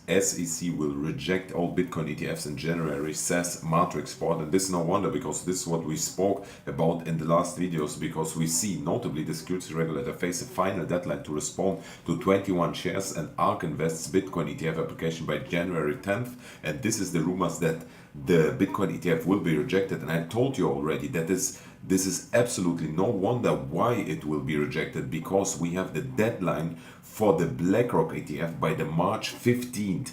SEC will reject all Bitcoin ETFs in January, says Matrix Sport. And this is no wonder, because this is what we spoke about in the last videos, because we see notably the security regulator face a final deadline to respond to 21 shares and ARK Invest's Bitcoin ETF application by January 10th. And this is the rumors that the Bitcoin ETF will be rejected. And I told you already that this is absolutely no wonder why it will be rejected, because we have the deadline for the BlackRock ETF by the March 15th.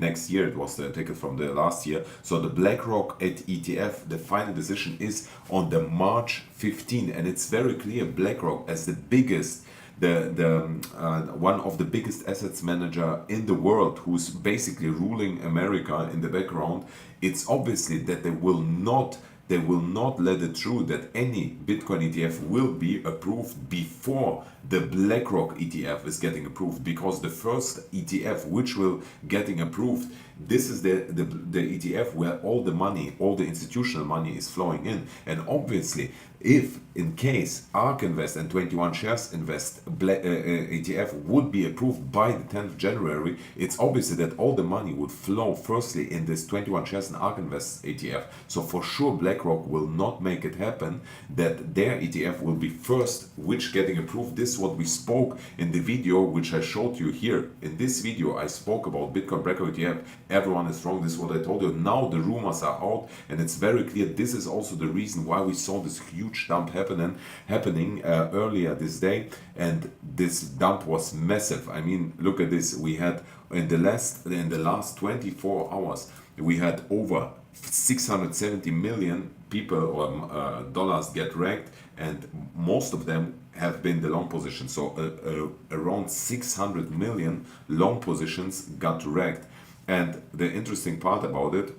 Next year. It was the ticket from the last year. So the BlackRock ETF, the final decision is on the March 15th, and it's very clear BlackRock, as the biggest, one of the biggest assets manager in the world, who's basically ruling America in the background. It's obviously that they will not let it through that any Bitcoin ETF will be approved before the BlackRock ETF is getting approved, because the first ETF which will getting approved, this is the ETF where all the money, all the institutional money is flowing in. And obviously, if in case ARK Invest and 21 Shares Invest ETF would be approved by the 10th January, it's obviously that all the money would flow firstly in this 21 Shares and ARK Invest ETF. So for sure BlackRock will not make it happen that their ETF will be first which getting approved. This is what we spoke in the video which I showed you here. In this video I spoke about Bitcoin BlackRock ETF. Everyone is wrong. This is what I told you. Now the rumors are out, and it's very clear this is also the reason why we saw this huge dump happening earlier this day. And this dump was massive. I mean, look at this. We had in the last 24 hours we had over 670 million people or dollars get wrecked, and most of them have been the long position. So around 600 million long positions got wrecked. And the interesting part about it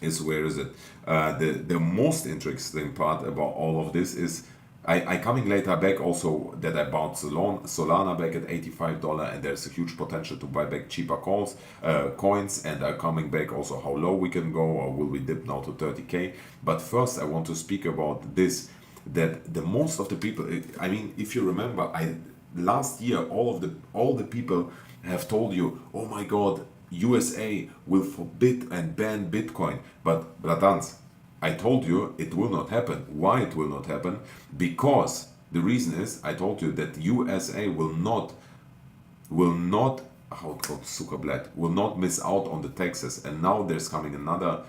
is, where is it? The most interesting part about all of this is, I coming later back also that I bought Solana back at $85, and there's a huge potential to buy back cheaper coins, and I'm coming back also how low we can go, or will we dip now to 30k. But first I want to speak about this, that the most of the people, I mean, if you remember, last year all the people have told you, oh my god, USA will forbid and ban Bitcoin. But bratans, I told you it will not happen. Why it will not happen? Because the reason is, I told you that USA will not will not miss out on the taxes. And now there's coming another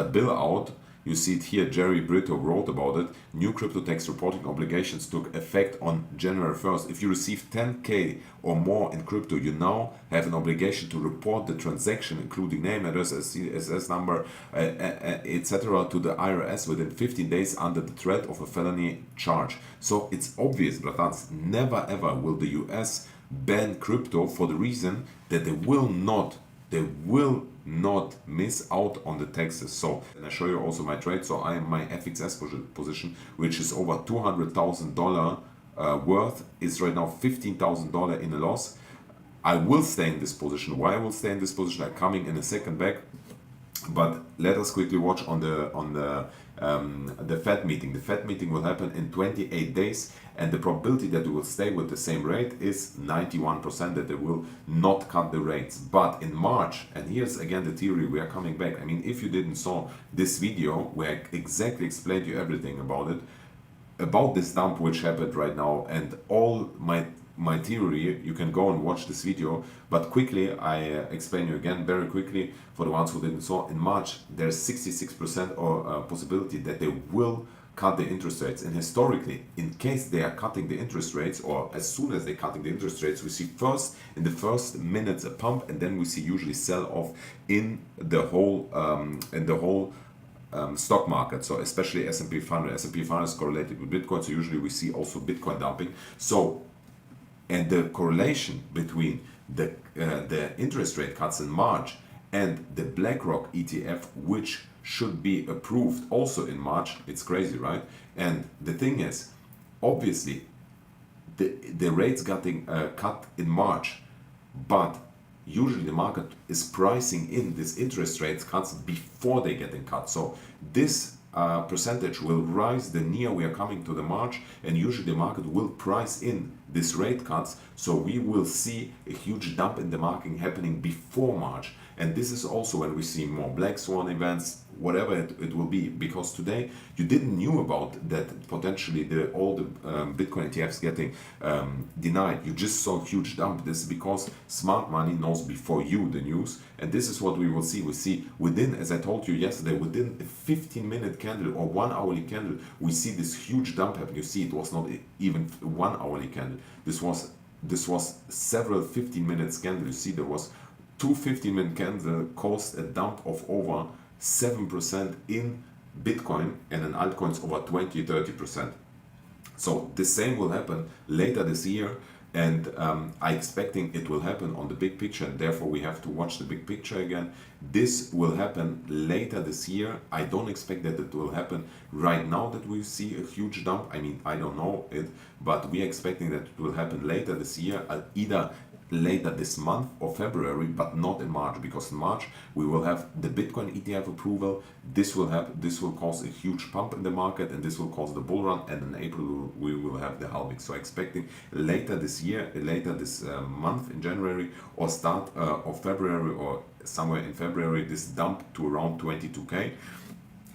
bill out. You see it here, Jerry Brito wrote about it. New crypto tax reporting obligations took effect on January 1st. If you receive 10k or more in crypto, you now have an obligation to report the transaction, including name, address, SSS number, etc., to the IRS within 15 days under the threat of a felony charge. So it's obvious, bratans, never ever will the US ban crypto, for the reason that they will not miss out on the taxes. So, and I show you also my trade. So I am my FXS position, which is over $200,000 worth, is right now $15,000 in a loss. I will stay in this position. Why I will stay in this position, I'm coming in a second back. But let us quickly watch on the Fed meeting. The Fed meeting will happen in 28 days, and the probability that we will stay with the same rate is 91%, that they will not cut the rates. But in March, and here's again the theory, we are coming back. I mean, if you didn't saw this video where I exactly explained you everything about it, about this dump which happened right now, and all my theory, you can go and watch this video. But quickly, I explain you again very quickly for the ones who didn't saw. In March, there's 66% or possibility that they will cut the interest rates. And historically, in case they are cutting the interest rates, or as soon as they're cutting the interest rates, we see in the first minutes a pump, and then we see usually sell off in the whole stock market. So especially S&P 500. S&P 500 is correlated with Bitcoin, so usually we see also Bitcoin dumping. So, and the correlation between the interest rate cuts in March and the BlackRock ETF, which should be approved also in March, it's crazy, right? And the thing is, obviously, the rates getting cut in March, but usually the market is pricing in this interest rate cuts before they getting cut. So this percentage will rise the near we are coming to the March, and usually the market will price in this rate cuts. So we will see a huge dump in the market happening before March. And this is also when we see more black swan events, whatever it will be, because today you didn't knew about that potentially all the Bitcoin ETFs getting denied. You just saw a huge dump. This is because smart money knows before you the news, and this is what we will see. We see within, as I told you yesterday, within a 15-minute candle or 1 hourly candle, we see this huge dump happen. You see, it was not even 1 hourly candle. This was several 15 minutes candle. You see, there was 2 15-minute candle caused a dump of over 7% in Bitcoin, and in altcoins over 20-30%. So the same will happen later this year, and I'm expecting it will happen on the big picture, and therefore we have to watch the big picture again. This will happen later this year. I don't expect that it will happen right now that we see a huge dump. I mean, I don't know it, but we are expecting that it will happen later this year, either later this month or February, but not in March, because in March we will have the Bitcoin ETF approval. This will cause a huge pump in the market, and this will cause the bull run, and in April we will have the halving. So expecting later this year, later this month in January, or start of February, or somewhere in February, this dump to around 22k.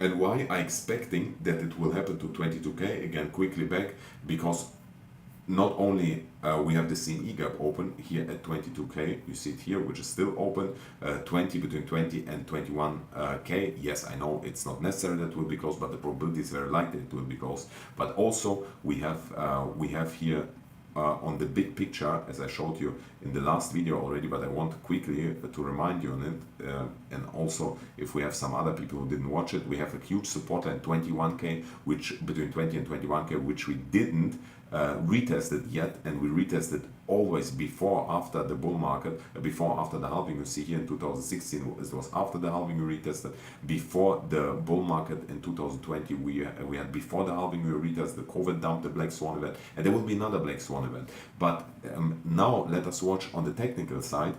And why I expecting that it will happen to 22k, again quickly back, because not only we have the CME gap open here at 22k, you see it here, which is still open, between 20 and 21k. Yes, I know it's not necessary that it will be closed, but the probability is very likely it will be closed. But also we have here on the big picture, as I showed you in the last video already, but I want quickly to remind you on it, and also if we have some other people who didn't watch it, we have a huge support line 21k, which between 20 and 21k, which we didn't retested yet, and we retested always before, after the bull market, before, after the halving. You see here in 2016 it was after the halving we retested. Before the bull market in 2020 we had before the halving we retested the COVID dump, the black swan event, and there will be another black swan event. But now let us watch on the technical side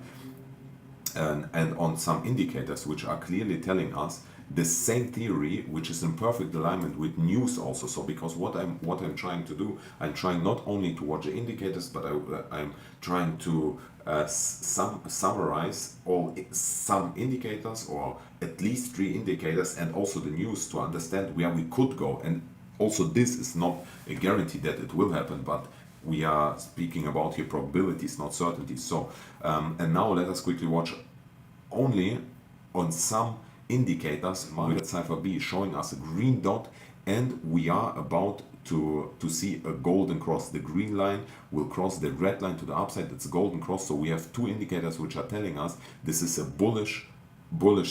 and on some indicators which are clearly telling us the same theory, which is in perfect alignment with news also. So because what I'm trying to do, I'm trying not only to watch the indicators, but I'm trying to summarize some indicators, or at least 3 indicators, and also the news, to understand where we could go. And also this is not a guarantee that it will happen, but we are speaking about here probabilities, not certainties. So and now let us quickly watch only on some indicators. Market cipher B is showing us a green dot, and we are about to see a golden cross. The green line will cross the red line to the upside. It's a golden cross. So we have 2 indicators which are telling us this is a bullish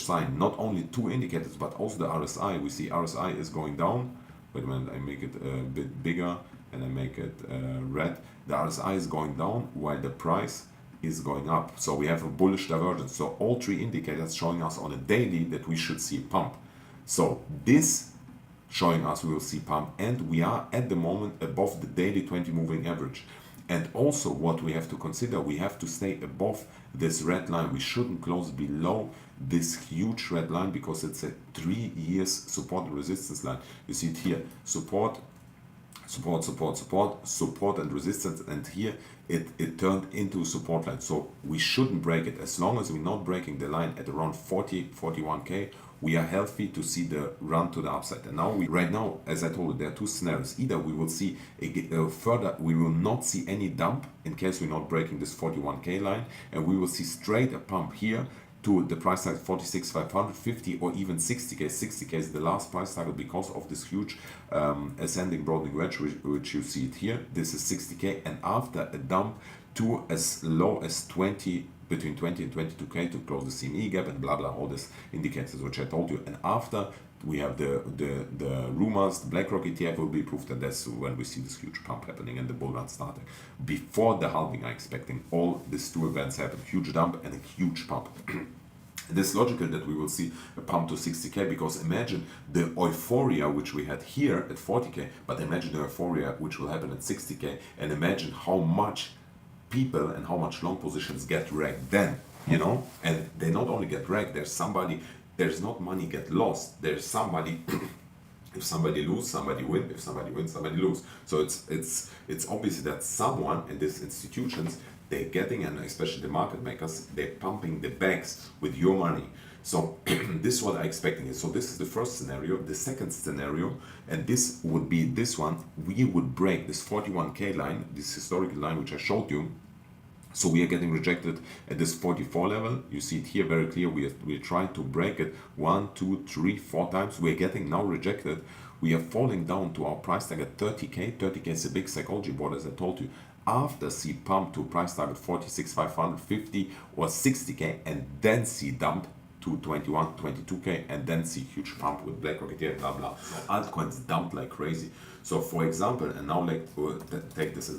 sign. Not only 2 indicators, but also the RSI. We see RSI is going down. Wait a minute, I make it a bit bigger and I make it red. The RSI is going down while the price is going up. So we have a bullish divergence. So all 3 indicators showing us on a daily that we should see pump. So this showing us we will see pump, and we are at the moment above the daily 20 moving average. And also what we have to consider, we have to stay above this red line. We shouldn't close below this huge red line, because it's a 3 years support and resistance line. You see it here, support and resistance, and here it turned into a support line. So we shouldn't break it. As long as we're not breaking the line at around 41k, we are healthy to see the run to the upside. And now right now, as I told you, there are 2 scenarios. Either we will see we will not see any dump in case we're not breaking this 41k line, and we will see straight a pump here to the price tag 46,500, 50, or even 60k. 60k is the last price target because of this huge ascending broadening wedge, which you see it here. This is 60k, and after a dump to as low as between 20 and 22k to close the CME gap, and blah blah, all these indicators which I told you. And after we have the rumors, the BlackRock ETF will be approved, and that's when we see this huge pump happening and the bull run starting. Before the halving, I'm expecting all these 2 events happen: huge dump and a huge pump. It is logical that we will see a pump to 60k, because imagine the euphoria which we had here at 40k, but imagine the euphoria which will happen at 60k, and imagine how much people and how much long positions get wrecked then, you know. And they not only get wrecked, there's not money get lost, there's somebody If somebody lose, somebody win. If somebody wins, somebody lose. So it's obvious that someone in these institutions, they're getting, and especially the market makers, they're pumping the bags with your money. So this is what I'm expecting. So this is the first scenario. The second scenario, and this would be this one, we would break this 41K line, this historical line which I showed you. So we are getting rejected at this 44 level. You see it here very clear. We are trying to break it 1, 2, 3, 4 times. We are getting now rejected. We are falling down to our price tag at 30K. 30K is a big psychology board, as I told you. After see pump to price target 46,550 or 60K, and then see dump to 21, 22K, and then see huge pump with BlackRock, here, blah blah. So altcoins dumped like crazy. So for example, and now like take this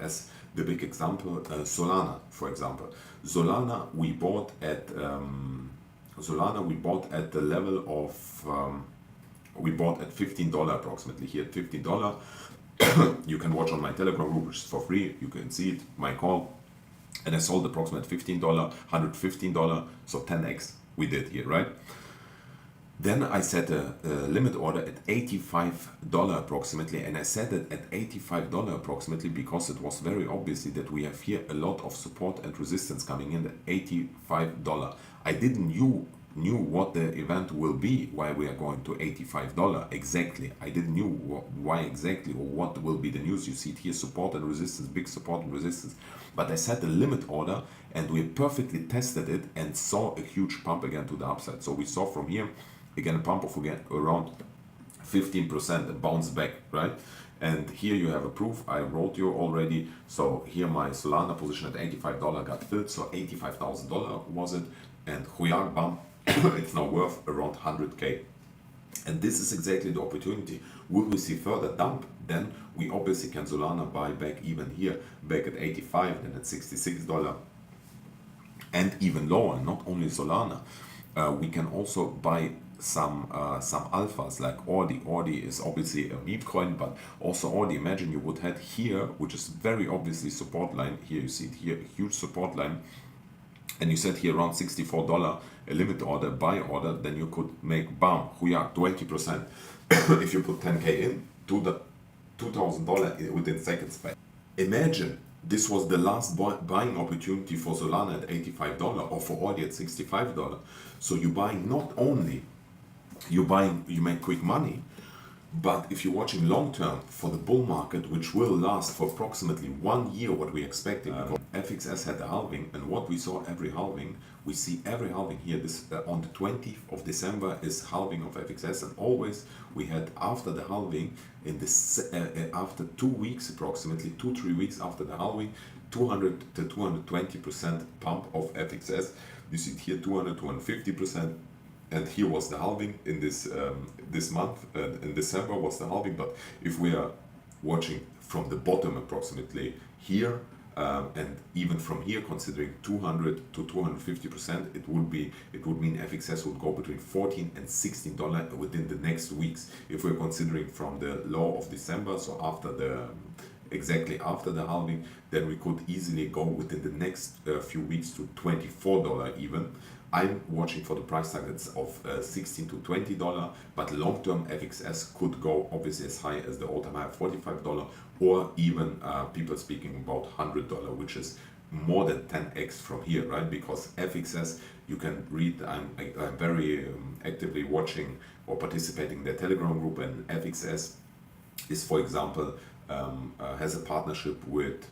as the big example, Solana, for example. Solana we bought at the level of we bought at $15 approximately, here at $15. You can watch on my Telegram group, which is for free. You can see it, my call. And I sold approximately $15, $115, so 10x we did here, right? Then I set a limit order at $85 approximately, and I set it at $85 approximately because it was very obviously that we have here a lot of support and resistance coming in at $85. I didn't knew what the event will be, why we are going to $85 exactly. I didn't knew why exactly or what will be the news. You see it here, support and resistance, big support and resistance. But I set a limit order and we perfectly tested it and saw a huge pump again to the upside. So we saw from here again a pump of again around 15%, a bounce back, right? And here you have a proof. I wrote you already. So here my Solana position at $85 got filled. So $85,000 was it, and Huyang bump. It's now worth around 100K. And this is exactly the opportunity. Will we see further dump? Then we obviously can Solana buy back even here, back at 85, then at $66, and even lower. Not only Solana, we can also buy some alphas like Ordi. Ordi is obviously a meme coin, but also Ordi. Imagine you would have here, which is very obviously support line. Here you see it here, huge support line. And you set here around $64 a limit order, buy order, then you could make bam, 20%. If you put 10K in, to the $2,000 within seconds. Imagine this was the last buying opportunity for Solana at $85 or for Audi at $65. So you buy not only you make quick money, but if you're watching long term for the bull market, which will last for approximately 1 year, what we expected, because FXS had a halving, and what we saw every halving, we see every halving here. This on the 20th of December is halving of FXS, and always we had after the halving in this after 2 weeks, approximately 2-3 weeks after the halving, 200 to 220% pump of FXS. You see it here, 200-250%. And here was the halving in this month, in December was the halving. But if we are watching from the bottom approximately here, and even from here, considering 200 to 250%, it would mean FXS would go between $14 and $16 within the next weeks. If we're considering from the low of December, so exactly after the halving, then we could easily go within the next few weeks to $24 even. I'm watching for the price targets of $16 to $20, but long-term FXS could go obviously as high as the all-time high of $45, or even people speaking about $100, which is more than 10x from here, right? Because FXS, you can read, I'm very actively watching or participating in the Telegram group, and FXS is, for example, has a partnership with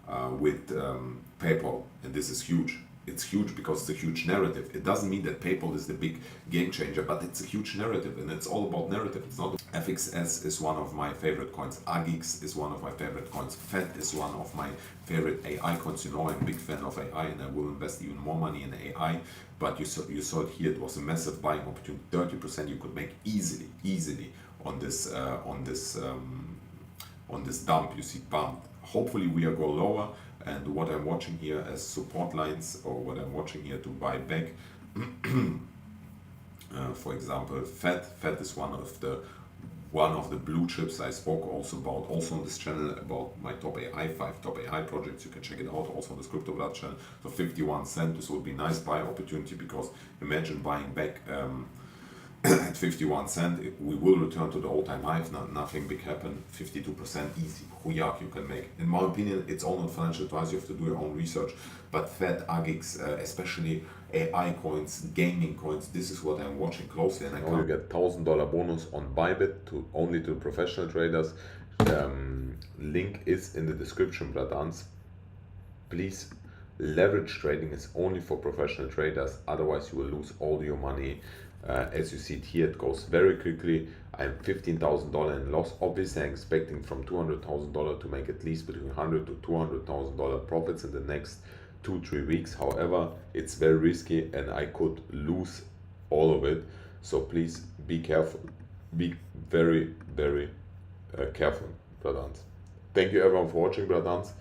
PayPal, and this is huge. It's huge because it's a huge narrative. It doesn't mean that PayPal is the big game changer, but it's a huge narrative, and it's all about narrative. It's not. FXS is one of my favorite coins. AGX is one of my favorite coins. FED is one of my favorite AI coins. You know I'm a big fan of AI, and I will invest even more money in AI. But you saw it here. It was a massive buying opportunity. 30% you could make easily on this dump. You see bump. Hopefully we are go lower. And what I'm watching here as support lines, or what I'm watching here to buy back, for example, FED is one of the blue chips I spoke also about, also on this channel, about my top AI, 5 top AI projects. You can check it out also on this Crypto Blood channel. So 51 cents, this would be nice buy opportunity, because imagine buying back at 51 cent, we will return to the all-time high if nothing big happen. 52% easy, huyak you can make. In my opinion, it's all not financial advice, you have to do your own research. But Fed, AGIX, especially AI coins, gaming coins, this is what I'm watching closely. And I know you get $1,000 bonus on Bybit only to professional traders. Link is in the description, bradans. Please, leverage trading is only for professional traders, otherwise you will lose all your money. As you see it here, it goes very quickly. I'm $15,000 in loss. Obviously, I'm expecting from $200,000 to make at least between $100,000 to $200,000 profits in the next 2-3 weeks. However, it's very risky and I could lose all of it. So please be careful. Be very, very careful, bradans. Thank you everyone for watching, bradans.